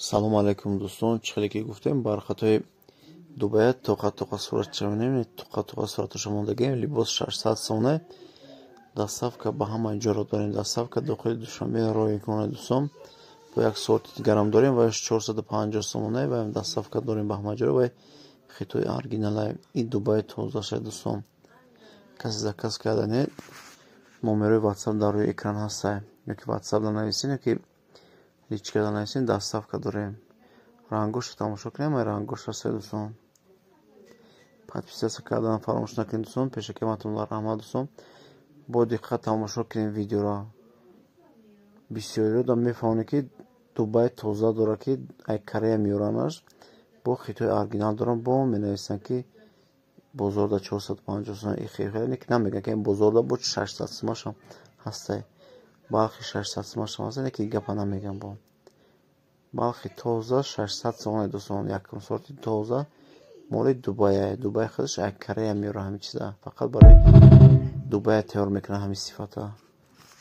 салом алайкум дӯстон, чӣ хеле ки гуфтем бар хатои дубай тоқа суратша менем, тоқа сураташа мондагем. Либос 600 сомона доставка ба ҳама ҷоро дорем. Доставка дохили Душанбе роҳикона дӯстон бо як сорти дигарам дорем ва 450 сомона ва доставка дорем ба ҳама ҷоро ва хитои оригинала ин Дубай тозаша дӯстон. Каси заказ кардане номерои WhatsApp дар рӯи экран ҳаста. Ёки WhatsApp нависин, ёки личка нависин, доставка дорем. Рангошро тамошо кунем, рангош ҳаст дӯстон. Подписаться кардан фаромӯш накунед дӯстон. Пешакам атонлар раҳмат дӯстон. Бо диққат тамошо кунем видеоро. Бисёриро мефаҳмонед ки Дубай тоза дора ки ай Корея меёранаш. Бо хитои оригинал дорам, бо менависанд ки бозорда 450 сом. Хеле намегӯям ки бозорда бо 600 сомашам ҳастай. Балхи 600 сомашам ҳаст, не ки гапа намегӯям бо. Балхи тоза 600 сомона дӯстон, якум сорти тоза моли Дубай. Дубай худаш ай Корея меёра ҳамин чиза. Фақат барои Дубай тайёр мекунад ҳамин сифата.